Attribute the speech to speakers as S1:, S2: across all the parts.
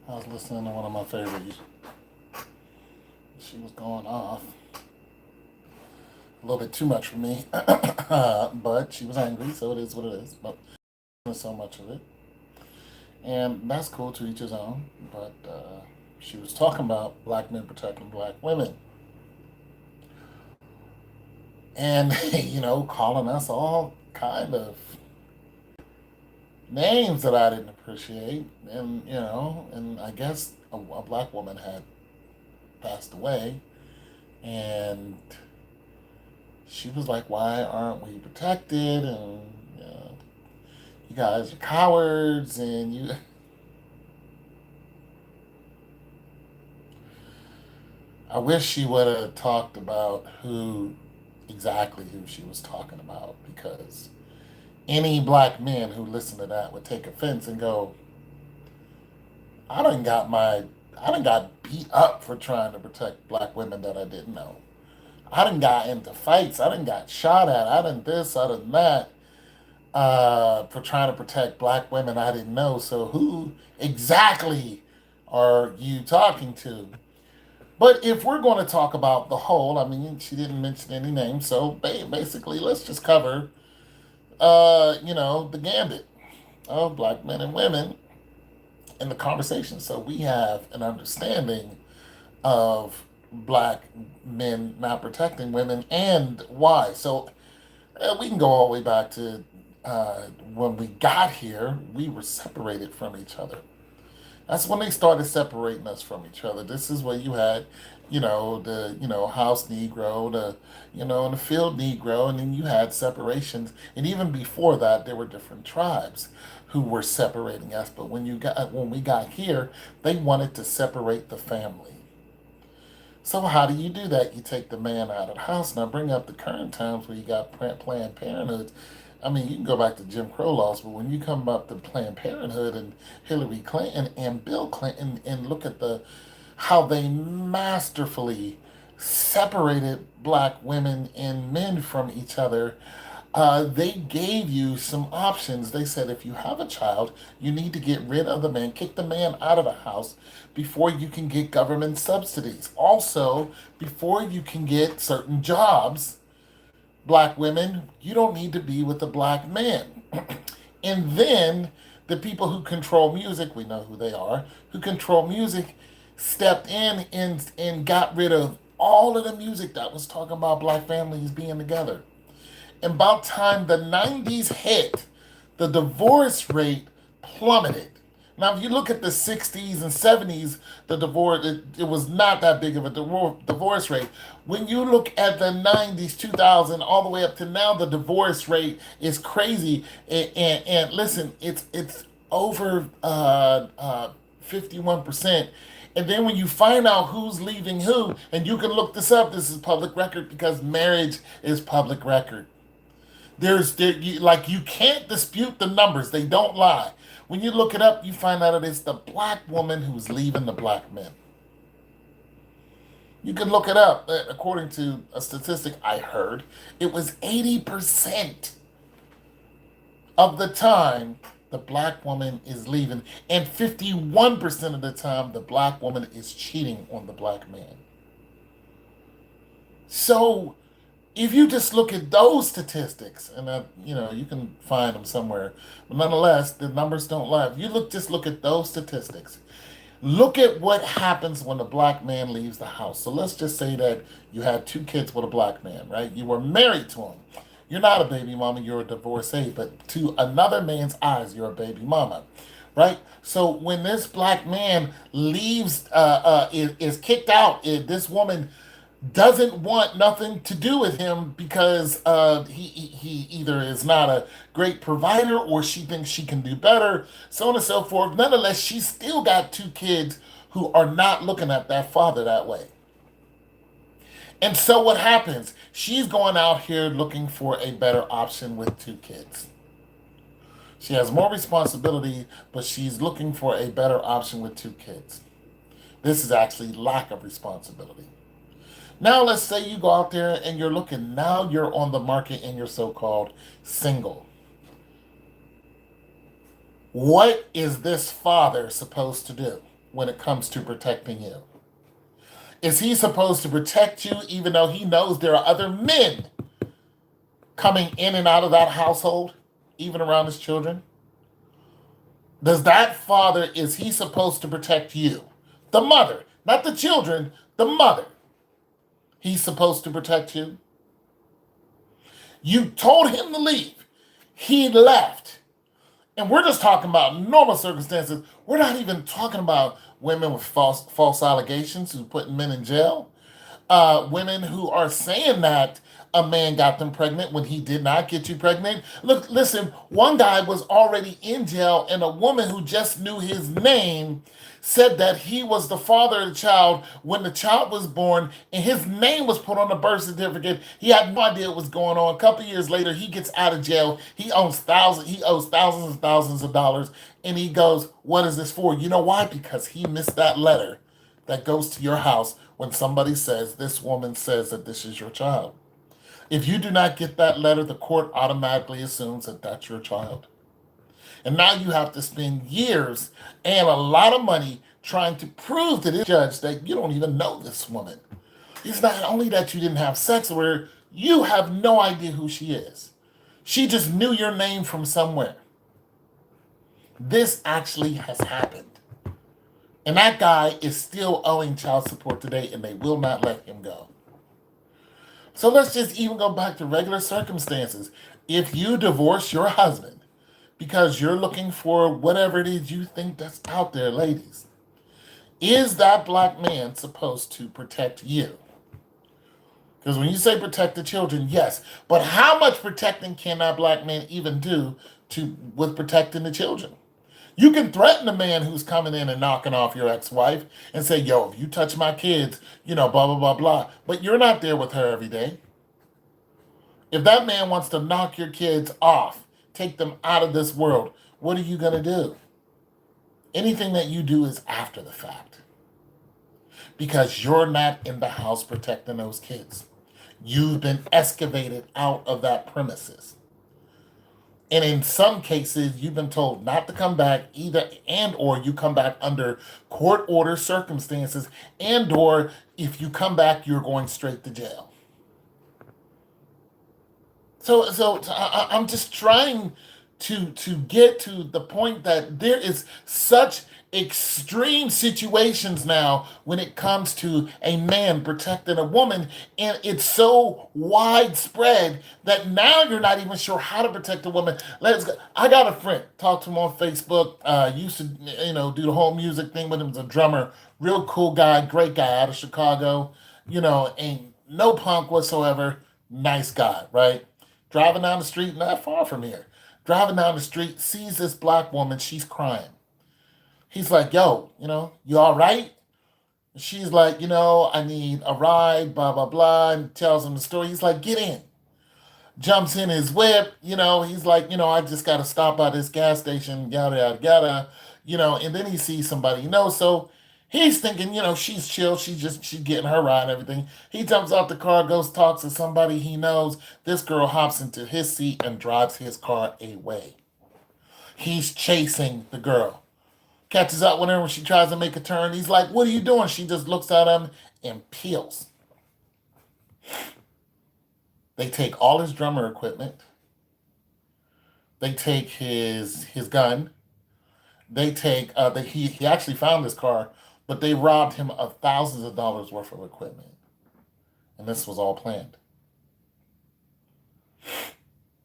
S1: I was listening to one of my favorites. She was going off a little bit too much for me, but she was angry, so it is what it is. But there's so much of it, and that's cool to each his own. But she was talking about black men protecting black women, and calling us all kind of names that I didn't appreciate, and and I guess a black woman had passed away, and she was like, "Why aren't we protected?" And you guys are cowards, and you. I wish she would have talked about who she was talking about, because any black men who listen to that would take offense and go, I done got my I done got beat up for trying to protect black women that I didn't know. I done got into fights. I done got shot at. I done this, I done that, for trying to protect black women I didn't know. So who exactly are you talking to? But if we're going to talk about the whole, I mean, she didn't mention any names, so basically, let's just cover, the gambit of black men and women in the conversation, so we have an understanding of black men not protecting women and why. So we can go all the way back to when we got here. We were separated from each other. That's when they started separating us from each other. This is where you had, the house Negro, and the field Negro, and then you had separations. And even before that, there were different tribes who were separating us. But when we got here, they wanted to separate the family. So how do you do that? You take the man out of the house. Now bring up the current times where you got Planned Parenthood. I mean, you can go back to Jim Crow laws, but when you come up to Planned Parenthood and Hillary Clinton and Bill Clinton and look at how they masterfully separated black women and men from each other, they gave you some options. They said if you have a child, you need to get rid of the man, kick the man out of the house before you can get government subsidies. Also, before you can get certain jobs, black women, you don't need to be with a black man. And then the people who control music, we know who they are, who control music, stepped in and got rid of all of the music that was talking about black families being together. And about time the 90s hit, the divorce rate plummeted. Now, if you look at the 60s and 70s, the divorce, it was not that big of a divorce rate. When you look at the 90s, 2000, all the way up to now, the divorce rate is crazy. And listen, it's over 51%. And then when you find out who's leaving who, and you can look this up, this is public record because marriage is public record. You can't dispute the numbers; they don't lie. When you look it up, you find out it's the black woman who's leaving the black men. You can look it up. According to a statistic I heard, it was 80% of the time the black woman is leaving, and 51% of the time the black woman is cheating on the black man. So if you just look at those statistics, and you can find them somewhere, but nonetheless, the numbers don't lie. If you just look at those statistics, look at what happens when a black man leaves the house. So let's just say that you had two kids with a black man, right? You were married to him. You're not a baby mama, you're a divorcee, but to another man's eyes, you're a baby mama, right? So when this black man leaves, is kicked out, this woman doesn't want nothing to do with him because he either is not a great provider or she thinks she can do better, so on and so forth. Nonetheless, she's still got two kids who are not looking at that father that way. And so what happens? She's going out here looking for a better option with two kids. She has more responsibility, but she's looking for a better option with two kids. This is actually lack of responsibility. Now, let's say you go out there and you're looking. Now you're on the market and you're so called single. What is this father supposed to do? when it comes to protecting you? Is he supposed to protect you even though he knows there are other men coming in and out of that household, even around his children? Does that father, is he supposed to protect you? The mother, not the children, the mother. He's supposed to protect you. You told him to leave. He left. And we're just talking about normal circumstances. We're not even talking about women with false allegations who putting men in jail. Women who are saying that a man got them pregnant when he did not get you pregnant. Look, listen, one guy was already in jail, and a woman who just knew his name said that he was the father of the child when the child was born, and his name was put on the birth certificate. He had no idea what was going on. A couple years later, he gets out of jail. He owes thousands and thousands of dollars, and he goes, "What is this for?" You know why? Because he missed that letter that goes to your house when somebody says, "This woman says that this is your child." If you do not get that letter, the court automatically assumes that that's your child. And now you have to spend years and a lot of money trying to prove to this judge that you don't even know this woman. It's not only that you didn't have sex with her, you have no idea who she is. She just knew your name from somewhere. This actually has happened. And that guy is still owing child support today, and they will not let him go. So let's just even go back to regular circumstances. If you divorce your husband because you're looking for whatever it is you think that's out there, ladies, is that black man supposed to protect you? Because when you say protect the children, yes. But how much protecting can that black man even do with protecting the children? You can threaten a man who's coming in and knocking off your ex-wife and say, "Yo, if you touch my kids, blah, blah, blah, blah." But you're not there with her every day. If that man wants to knock your kids off, take them out of this world, what are you going to do? Anything that you do is after the fact. Because you're not in the house protecting those kids. You've been excavated out of that premises. And in some cases, you've been told not to come back either, and or you come back under court order circumstances, and or if you come back, you're going straight to jail. So I'm just trying to get to the point that there is such extreme situations now when it comes to a man protecting a woman, and it's so widespread that now you're not even sure how to protect a woman. Let's go. I got a friend, talked to him on Facebook, used to do the whole music thing with him. As a drummer, real cool guy, great guy out of Chicago, ain't no punk whatsoever, nice guy, right? Driving down the street, not far from here, driving down the street, sees this black woman, she's crying. He's like, "Yo, you all right?" She's like, "I need a ride, blah, blah, blah," and tells him the story. He's like, "Get in." Jumps in his whip, he's like, "I just got to stop by this gas station, yada, yada, yada," and then he sees somebody, so he's thinking, she's chill, she's getting her ride and everything. He jumps out the car, goes, talks to somebody he knows. This girl hops into his seat and drives his car away. He's chasing the girl. Catches up with her when she tries to make a turn. He's like, "What are you doing?" She just looks at him and peels. They take all his drummer equipment. They take his gun. They take, he actually found his car, but they robbed him of thousands of dollars worth of equipment. And this was all planned.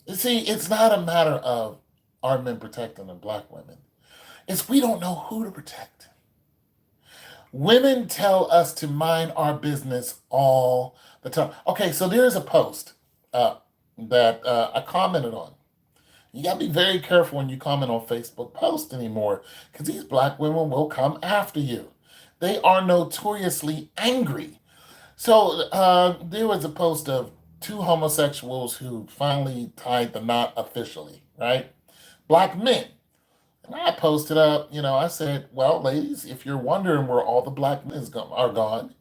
S1: You see, it's not a matter of our men protecting the black women. It's we don't know who to protect. Women tell us to mind our business all the time. Okay, so there's a post that I commented on. You got to be very careful when you comment on Facebook posts anymore, because these black women will come after you. They are notoriously angry. So there was a post of two homosexuals who finally tied the knot officially, right? Black men. And I posted up, I said, "Well, ladies, if you're wondering where all the black men are gone,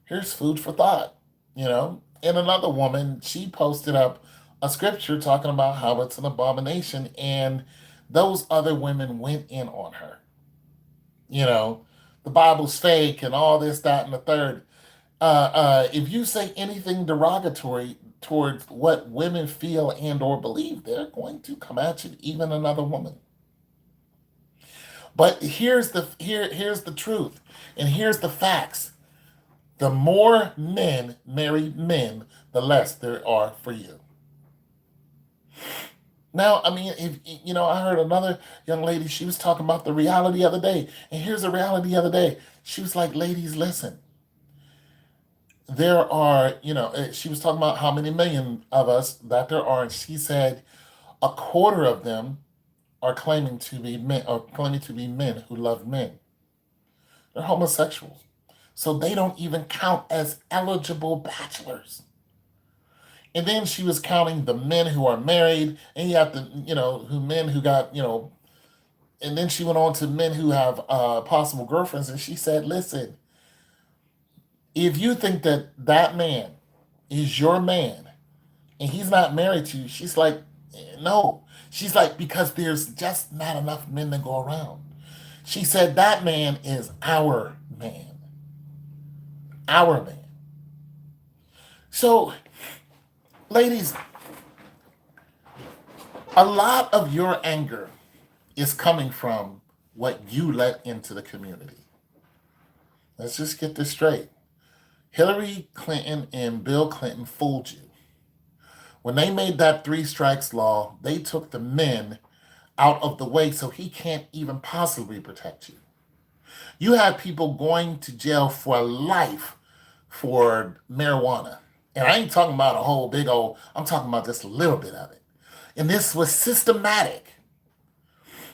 S1: here's food for thought." And another woman, she posted up a scripture talking about how it's an abomination, and those other women went in on her. the Bible's fake and all this, that, and the third. If you say anything derogatory towards what women feel and or believe, they're going to come at you, even another woman. But here's the truth, and here's the facts. The more men marry men, the less there are for you. Now, I mean, if you know, I heard another young lady. She was talking about the reality of the day, and here's the reality of the day. She was like, "Ladies, listen. There are, she was talking about how many million of us that there are, and she said a quarter of them are claiming to be men who love men. They're homosexuals, so they don't even count as eligible bachelors." And then she was counting the men who are married, and you have to, who men who got, and then she went on to men who have possible girlfriends, and she said, "Listen, if you think that that man is your man and he's not married to you," she's like, "No." She's like, "Because there's just not enough men to go around." She said, "That man is our man, our man." So, ladies, a lot of your anger is coming from what you let into the community. Let's just get this straight. Hillary Clinton and Bill Clinton fooled you. When they made that three strikes law, they took the men out of the way so he can't even possibly protect you. You have people going to jail for life for marijuana. And I ain't talking about a whole big old, I'm talking about just a little bit of it. And this was systematic.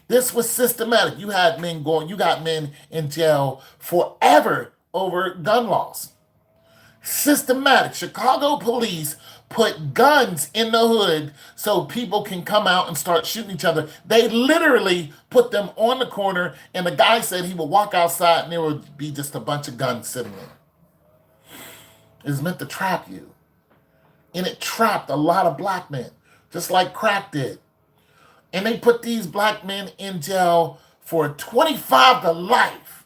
S1: This was systematic. You got men in jail forever over gun laws. Systematic. Chicago police put guns in the hood so people can come out and start shooting each other. They literally put them on the corner, and the guy said he would walk outside and there would be just a bunch of guns sitting there. It was meant to trap you. And it trapped a lot of black men, just like crack did. And they put these black men in jail for 25 to life.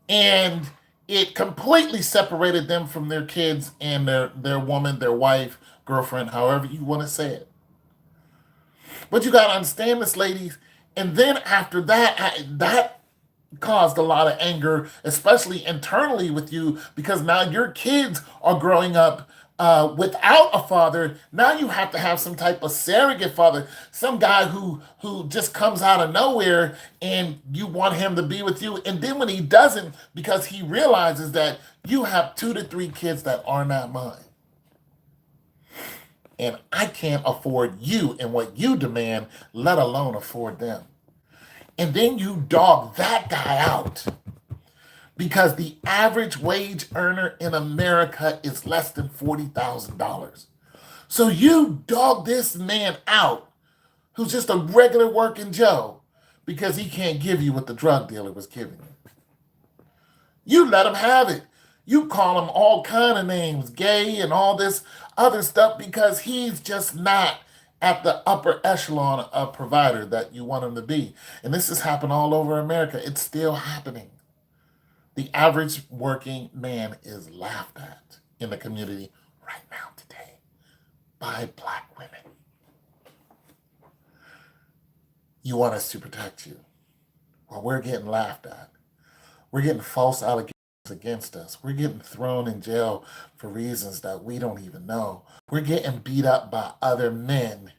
S1: And it completely separated them from their kids and their woman, their wife, girlfriend, however you want to say it. But you got to understand this, ladies. And then after that, that caused a lot of anger, especially internally with you, because now your kids are growing up without a father. Now you have to have some type of surrogate father, some guy who just comes out of nowhere, and you want him to be with you. And then when he doesn't, because he realizes that you have 2 to 3 kids that are not mine, and I can't afford you and what you demand, let alone afford them. And then you dog that guy out because the average wage earner in America is less than $40,000. So you dog this man out who's just a regular working Joe because he can't give you what the drug dealer was giving you. You let him have it. You call him all kind of names, gay and all this other stuff, because he's just not at the upper echelon of provider that you want him to be. And this has happened all over America. It's still happening. The average working man is laughed at in the community right now today by black women. You want us to protect you. Well, we're getting laughed at. We're getting false allegations against us. We're getting thrown in jail for reasons that we don't even know. We're getting beat up by other men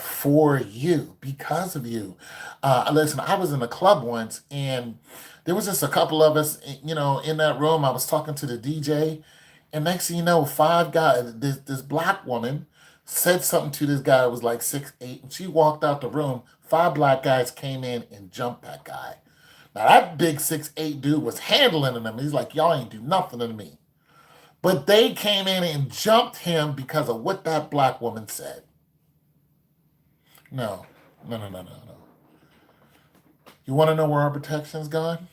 S1: for you, because of you. Listen, I was in a club once, and there was just a couple of us, in that room. I was talking to the DJ, and next thing you know, 5 guys, this black woman said something to this guy that was like 6'8", and she walked out the room. 5 black guys came in and jumped that guy. Now, that big 6'8" dude was handling them. He's like, "Y'all ain't do nothing to me." But they came in and jumped him because of what that black woman said. No, no, no, no, no, no. You want to know where our protection's gone?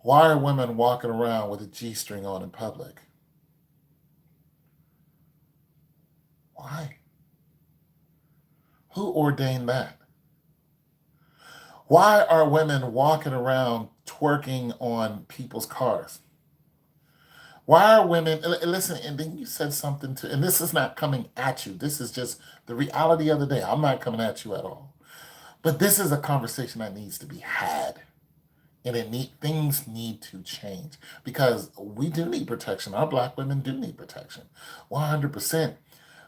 S1: Why are women walking around with a G-string on in public? Why? Who ordained that? Why are women walking around twerking on people's cars? Why are women, listen, and then you said something to, and this is not coming at you. This is just the reality of the day. I'm not coming at you at all. But this is a conversation that needs to be had. And things need to change because we do need protection. Our black women do need protection, 100%.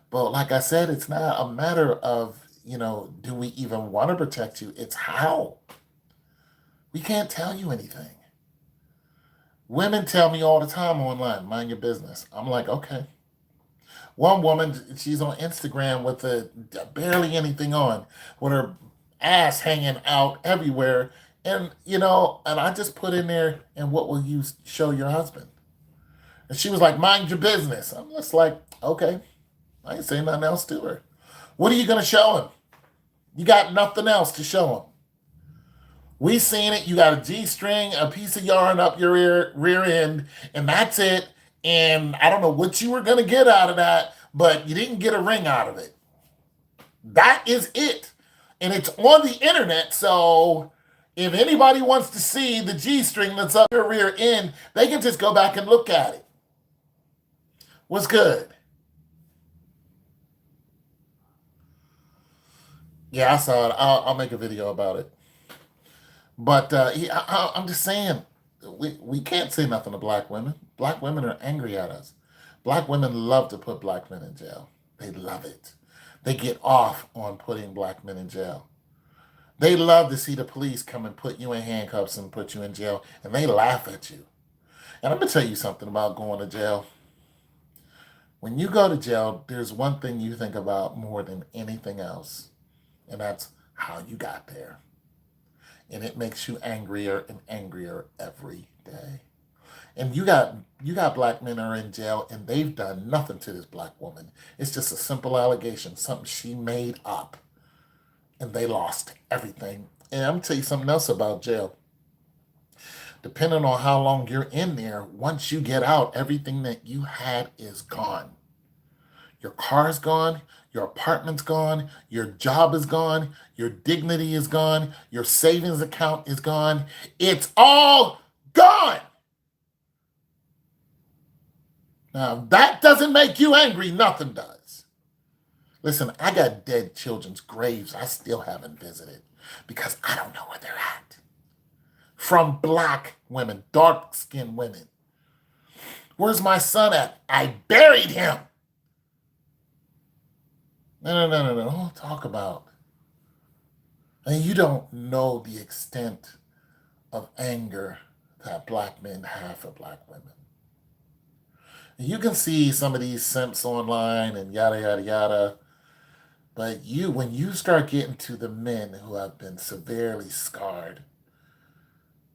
S1: But like I said, it's not a matter of, do we even want to protect you? It's how. We can't tell you anything. Women tell me all the time online, mind your business. I'm like, okay. One woman, she's on Instagram with barely anything on, with her ass hanging out everywhere. And I just put in there, and what will you show your husband? And she was like, mind your business. I'm just like, okay. I ain't saying nothing else to her. What are you going to show him? You got nothing else to show him. We seen it. You got a G-string, a piece of yarn up your rear end, and that's it. And I don't know what you were going to get out of that, but you didn't get a ring out of it. That is it. And it's on the internet, so if anybody wants to see the G-string that's up your rear end, they can just go back and look at it. What's good? Yeah, I saw it. I'll make a video about it. But I'm just saying, we can't say nothing to black women. Black women are angry at us. Black women love to put black men in jail. They love it. They get off on putting black men in jail. They love to see the police come and put you in handcuffs and put you in jail, and they laugh at you. And I'm going to tell you something about going to jail. When you go to jail, there's one thing you think about more than anything else, and that's how you got there. And it makes you angrier and angrier every day. And you got black men that are in jail, and they've done nothing to this black woman. It's just a simple allegation, something she made up, and they lost everything. And I'm gonna tell you something else about jail. Depending on how long you're in there, once you get out, everything that you had is gone. Your car's gone, your apartment's gone, your job is gone, your dignity is gone, your savings account is gone. It's all gone. Now, if that doesn't make you angry, nothing does. Listen, I got dead children's graves I still haven't visited because I don't know where they're at. From black women, dark-skinned women. Where's my son at? I buried him. No. Don't talk about. And you don't know the extent of anger that black men have for black women. And you can see some of these simps online and yada, yada, yada. But when you start getting to the men who have been severely scarred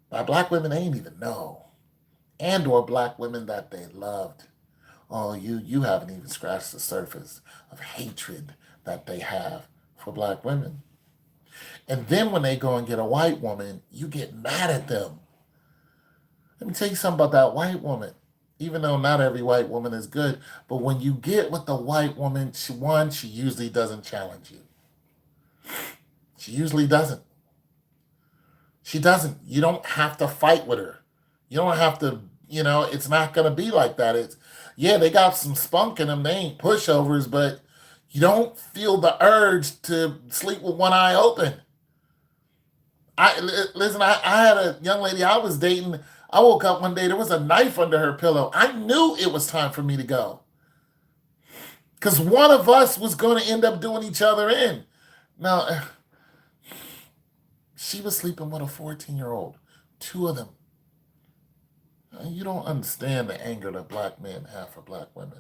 S1: by black women they ain't even know, and or black women that they loved, oh, you haven't even scratched the surface of hatred that they have for black women. And then when they go and get a white woman, you get mad at them. Let me tell you something about that white woman. Even though not every white woman is good, but when you get with the white woman, she usually doesn't challenge you. She usually doesn't. She doesn't. You don't have to fight with her. You don't have to, it's not going to be like that. They got some spunk in them. They ain't pushovers, but you don't feel the urge to sleep with one eye open. Listen, I had a young lady I was dating. I woke up one day, there was a knife under her pillow. I knew it was time for me to go. Because one of us was going to end up doing each other in. Now, she was sleeping with a 14-year-old. Two of them. You don't understand the anger that black men have for black women.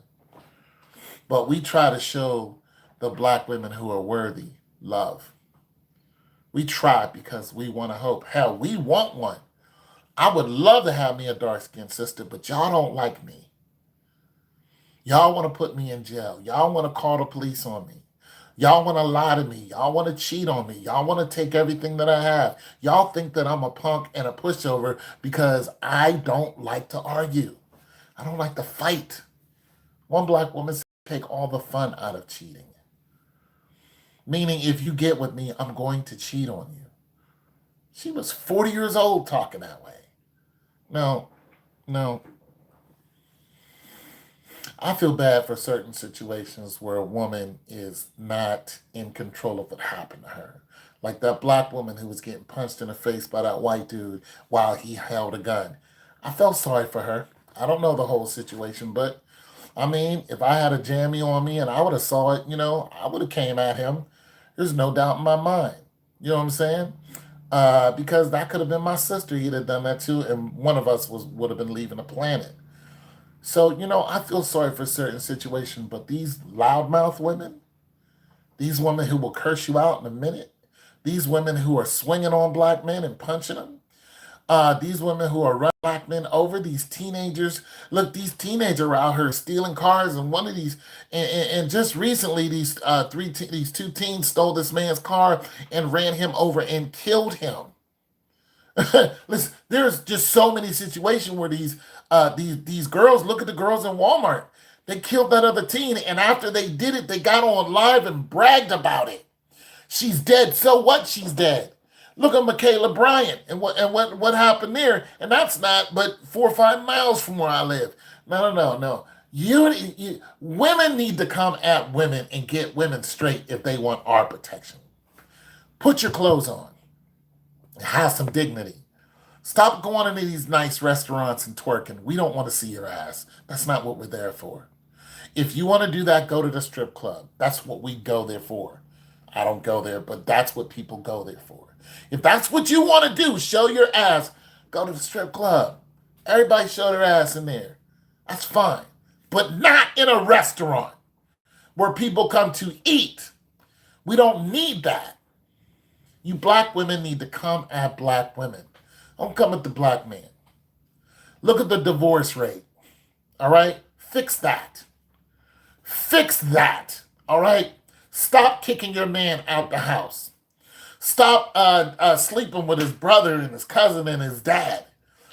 S1: But we try to show the black women who are worthy love. We try because we want to hope. Hell, we want one. I would love to have me a dark-skinned sister, but y'all don't like me. Y'all want to put me in jail. Y'all want to call the police on me. Y'all want to lie to me. Y'all want to cheat on me. Y'all want to take everything that I have. Y'all think that I'm a punk and a pushover because I don't like to argue. I don't like to fight. One black woman said, take all the fun out of cheating. Meaning, if you get with me, I'm going to cheat on you. She was 40 years old talking that way. No, no. I feel bad for certain situations where a woman is not in control of what happened to her. Like that black woman who was getting punched in the face by that white dude while he held a gun. I felt sorry for her. I don't know the whole situation, but I mean, if I had a jammy on me and I would have saw it, I would have came at him. There's no doubt in my mind. You know what I'm saying? Because that could have been my sister. He'd have done that too, and one of us would have been leaving the planet. So, I feel sorry for certain situations, but these loudmouth women, these women who will curse you out in a minute, these women who are swinging on black men and punching them, these women who are running black men over, these teenagers. Look, these teenagers are out here stealing cars, and one of these, and just recently, these two teens stole this man's car and ran him over and killed him. Listen, there's just so many situations where these girls, look at the girls in Walmart. They killed that other teen, and after they did it, they got on live and bragged about it. She's dead. So what? She's dead. Look at Michaela Bryant and what happened there. And that's not but 4 or 5 miles from where I live. No, no, no, no. Women need to come at women and get women straight if they want our protection. Put your clothes on. Have some dignity. Stop going into these nice restaurants and twerking. We don't want to see your ass. That's not what we're there for. If you want to do that, go to the strip club. That's what we go there for. I don't go there, but that's what people go there for. If that's what you want to do, show your ass, go to the strip club. Everybody show their ass in there. That's fine. But not in a restaurant where people come to eat. We don't need that. You black women need to come at black women. Don't come at the black man. Look at the divorce rate. All right? Fix that. Fix that. All right? Stop kicking your man out the house. Stop sleeping with his brother and his cousin and his dad.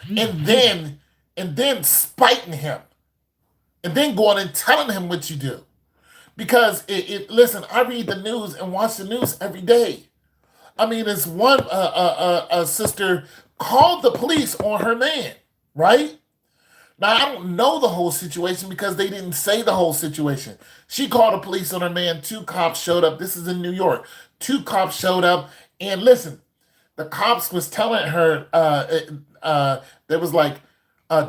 S1: And then spiting him. And then going and telling him what you do. Because listen, I read the news and watch the news every day. I mean, it's one sister called the police on her man, right? Now, I don't know the whole situation because they didn't say the whole situation. She called the police on her man. 2 cops showed up. This is in New York. 2 cops showed up. And listen, the cops was telling her, there was like,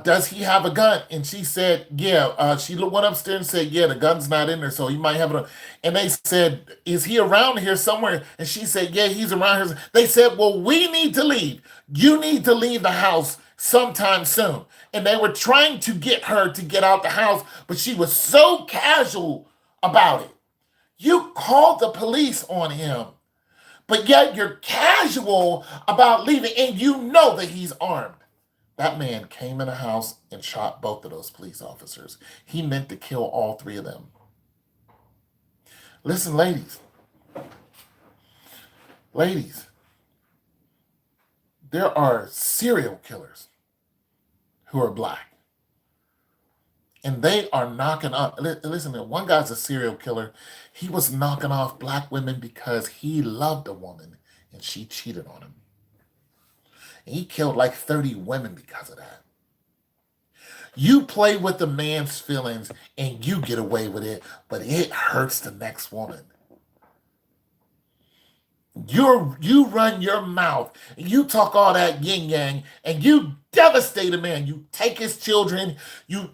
S1: does he have a gun? And she said, yeah. She went upstairs and said, yeah, the gun's not in there, so he might have it. And they said, is he around here somewhere? And she said, yeah, he's around here. They said, well, we need to leave. You need to leave the house sometime soon. And they were trying to get her to get out the house, but she was so casual about it. You called the police on him, but yet you're casual about leaving, and you know that he's armed. That man came in the house and shot both of those police officers. He meant to kill all 3 of them. Listen, ladies, there are serial killers who are black. And they are knocking up. Listen, one guy's a serial killer. He was knocking off black women because he loved a woman and she cheated on him. And he killed like 30 women because of that. You play with the man's feelings and you get away with it, but it hurts the next woman. You run your mouth, and you talk all that yin yang, and you devastate a man. You take his children, you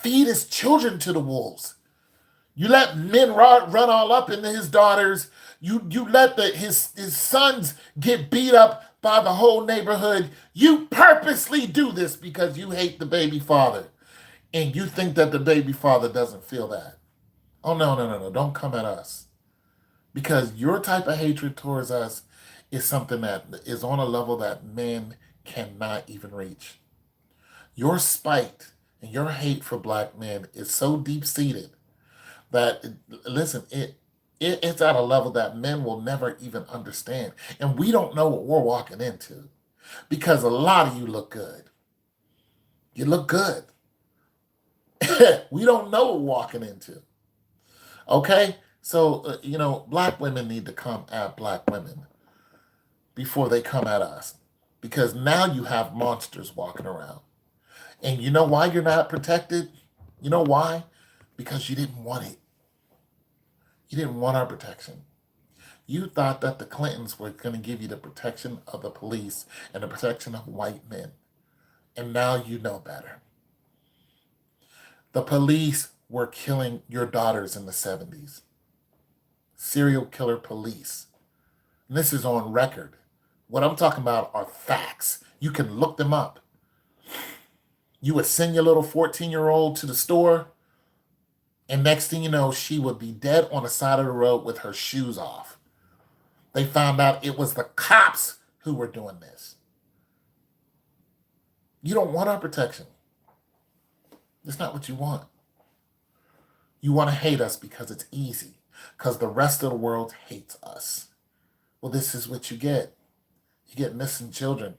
S1: feed his children to the wolves. You let men run all up into his daughters. You let his sons get beat up by the whole neighborhood. You purposely do this because you hate the baby father. And you think that the baby father doesn't feel that. Oh, no. Don't come at us. Because your type of hatred towards us is something that is on a level that men cannot even reach. Your spite and your hate for black men is so deep-seated that, listen, it's at a level that men will never even understand. And we don't know what we're walking into. Because a lot of you look good. You look good. We don't know what we're walking into. Okay? So, black women need to come at black women. before they come at us. Because now you have monsters walking around. And you know why you're not protected? You know why? Because you didn't want it. You didn't want our protection. You thought that the Clintons were going to give you the protection of the police and the protection of white men. And now you know better. The police were killing your daughters in the 70s. Serial killer police. And this is on record. What I'm talking about are facts. You can look them up. You would send your little 14-year-old to the store, and next thing you know, she would be dead on the side of the road with her shoes off. They found out it was the cops who were doing this. You don't want our protection. It's not what you want. You want to hate us because it's easy, because the rest of the world hates us. Well, this is what you get. You get missing children.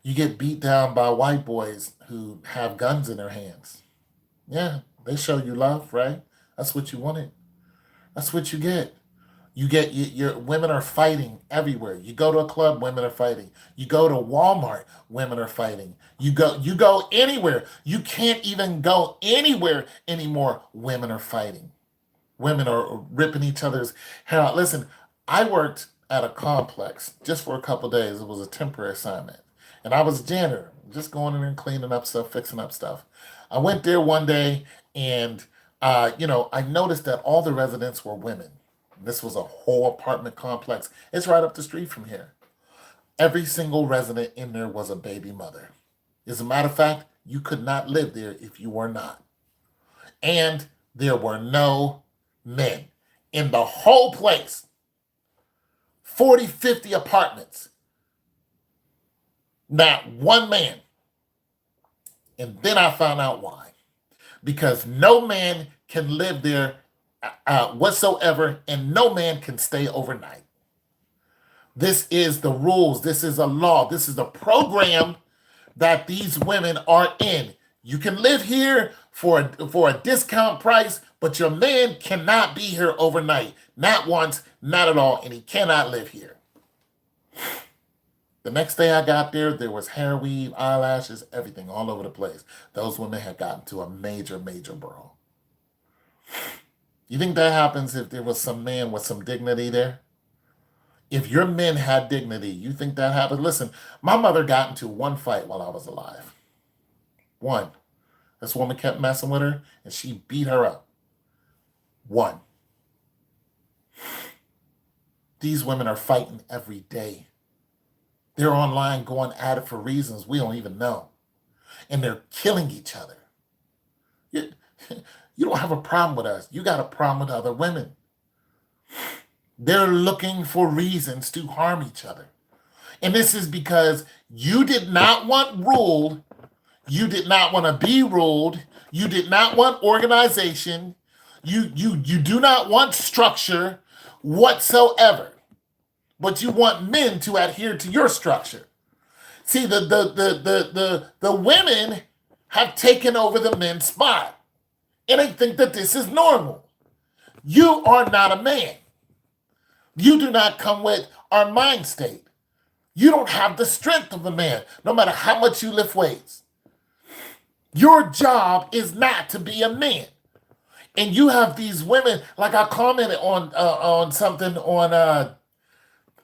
S1: You get beat down by white boys who have guns in their hands. Yeah, they show you love, right? That's what you wanted. That's what you get. Your women are fighting everywhere. You go to a club, women are fighting. You go to Walmart, women are fighting. You go anywhere. You can't even go anywhere anymore. Women are fighting. Women are ripping each other's hair out. Listen, I worked at a complex just for a couple of days. It was a temporary assignment. And I was a janitor, just going in and cleaning up stuff, fixing up stuff. I went there one day and, I noticed that all the residents were women. This was a whole apartment complex. It's right up the street from here. Every single resident in there was a baby mother. As a matter of fact, you could not live there if you were not. And there were no men in the whole place. 40, 50 apartments. Not one man. And then I found out why. Because no man can live there whatsoever, and no man can stay overnight. This is the rules. This is a law. This is the program that these women are in. You can live here for a discount price, but your man cannot be here overnight. Not once, not at all, and he cannot live here. The next day I got there, there was hair weave, eyelashes, everything all over the place. Those women had gotten to a major, major brawl. You think that happens if there was some man with some dignity there? If your men had dignity, you think that happened? Listen, my mother got into one fight while I was alive. One. This woman kept messing with her, and she beat her up. One. These women are fighting every day. They're online going at it for reasons we don't even know. And they're killing each other. You don't have a problem with us. You got a problem with other women. They're looking for reasons to harm each other. And this is because you did not want ruled. You did not want to be ruled. You did not want organization. You do not want structure whatsoever. But you want men to adhere to your structure. See, the women have taken over the men's spot. And they think that this is normal. You are not a man. You do not come with our mind state. You don't have the strength of a man, no matter how much you lift weights. Your job is not to be a man. And you have these women, like I commented on something on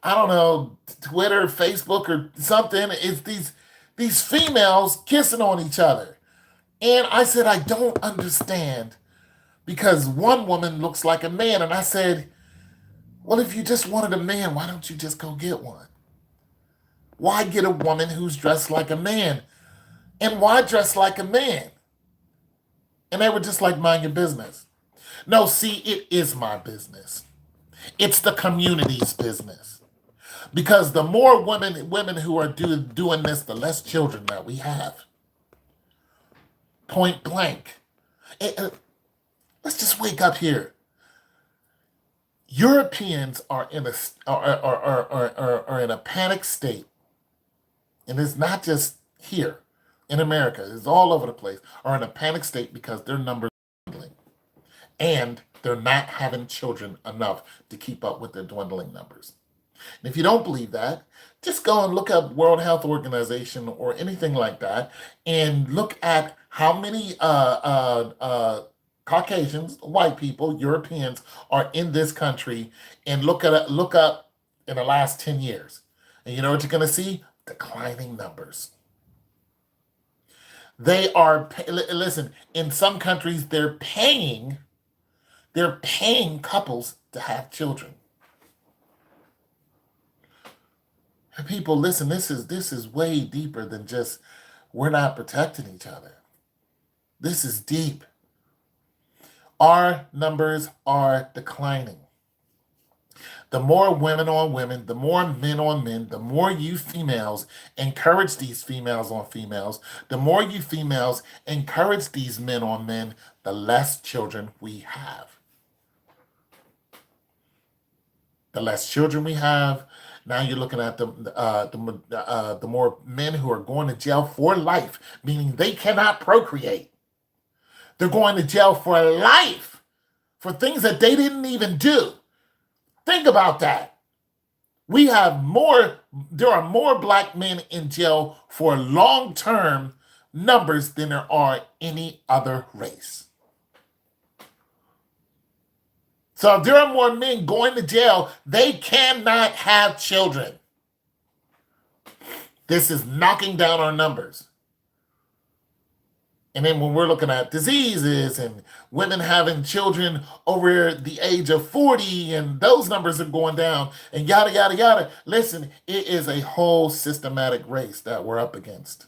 S1: I don't know, Twitter, Facebook, or something. It's these females kissing on each other. And I said, I don't understand, because one woman looks like a man. And I said, well, if you just wanted a man, why don't you just go get one? Why get a woman who's dressed like a man? And why dress like a man? And they were just like, mind your business. No, see, it is my business. It's the community's business. Because the more women who are doing this, the less children that we have. Point blank. Let's just wake up here. Europeans are in a panic state, and it's not just here in America. It's all over the place. Are in a panic state because their numbers are dwindling, and they're not having children enough to keep up with their dwindling numbers. And if you don't believe that, just go and look up World Health Organization or anything like that, and look at how many Caucasians, white people, Europeans are in this country, and look up in the last 10 years. And you know what you're going to see? Declining numbers. Listen, in some countries they're paying couples to have children. And people, listen, this is way deeper than just we're not protecting each other. This is deep. Our numbers are declining. The more women on women, the more men on men, the more you females encourage these females on females, the more you females encourage these men on men, the less children we have. The less children we have, now you're looking at the more men who are going to jail for life, meaning they cannot procreate. They're going to jail for life for things that they didn't even do. Think about that. There are more black men in jail for long-term numbers than there are any other race. So if there are more men going to jail, they cannot have children. This is knocking down our numbers. And then when we're looking at diseases and women having children over the age of 40, and those numbers are going down, and yada, yada, yada. Listen, it is a whole systematic race that we're up against.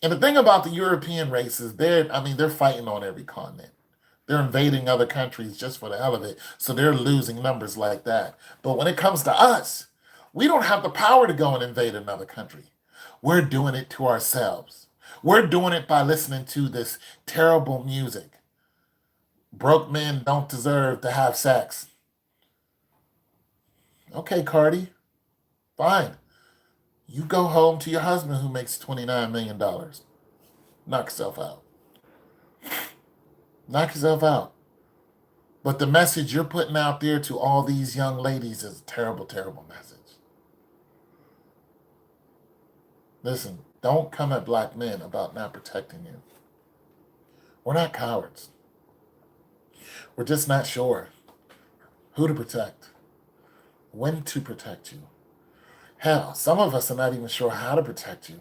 S1: And the thing about the European races, they're fighting on every continent. They're invading other countries just for the hell of it. So they're losing numbers like that. But when it comes to us, we don't have the power to go and invade another country. We're doing it to ourselves. We're doing it by listening to this terrible music. Broke men don't deserve to have sex. Okay, Cardi, fine. You go home to your husband who makes $29 million. Knock yourself out. Knock yourself out. But the message you're putting out there to all these young ladies is a terrible, terrible message. Listen, don't come at black men about not protecting you. We're not cowards. We're just not sure who to protect, when to protect you. Hell, some of us are not even sure how to protect you.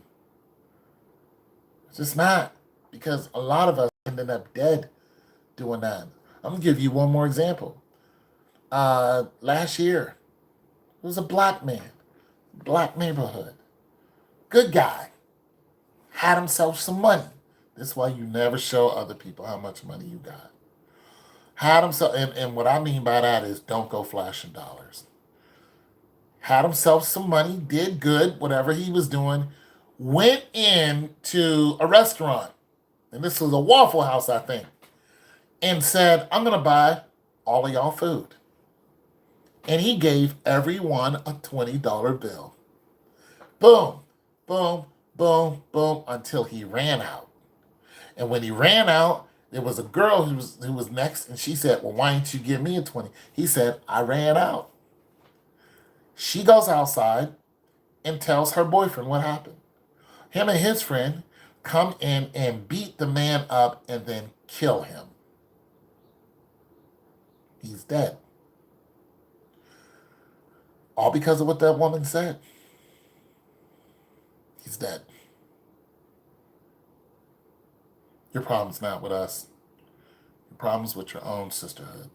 S1: It's just not, because a lot of us ended up dead doing that. I'm going to give you one more example. Last year, there was a black man, black neighborhood, good guy, had himself some money. This is why you never show other people how much money you got. Had himself, and what I mean by that is don't go flashing dollars. Had himself some money, did good, whatever he was doing, went into a restaurant, and this was a Waffle House, I think, and said, I'm going to buy all of y'all food. And he gave everyone a $20 bill. Boom, boom, boom, boom, until he ran out. And when he ran out, there was a girl who was next, and she said, well, why didn't you give me a 20? He said, I ran out. She goes outside and tells her boyfriend what happened. Him and his friend come in and beat the man up and then kill him. He's dead. All because of what that woman said. He's dead. Your problem's not with us. Your problem's with your own sisterhood.